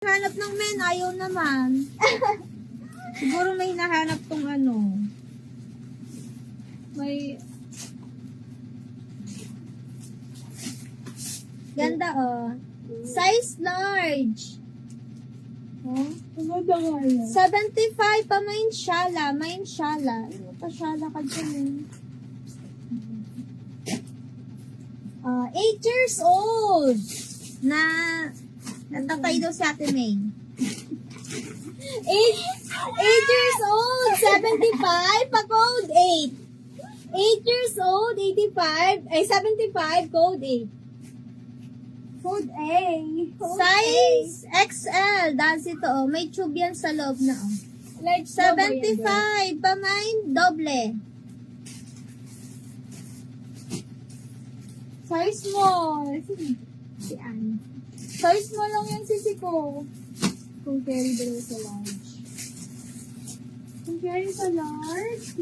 Hanap ng men, ayaw naman. Siguro may nahanap tong ano. May... Ganda oh. Size large. Oh. Ano ba nga yan? 75 pa main shala. Main shala. Ano pa shala ka dyan eh. 8 years old. Na natatay daw si Ate May. 8 years old. 75 pa code 8. 8 years old. 85. Ay 75 code 8. Food A. Size XL. Dahil ito, oh. May tube yan sa loob na, oh. Like 75. Pamain, doble. Size small. Si Anne. Size small lang yan sisi ko. Kung carry dalawa sa large. Kung carry sa large,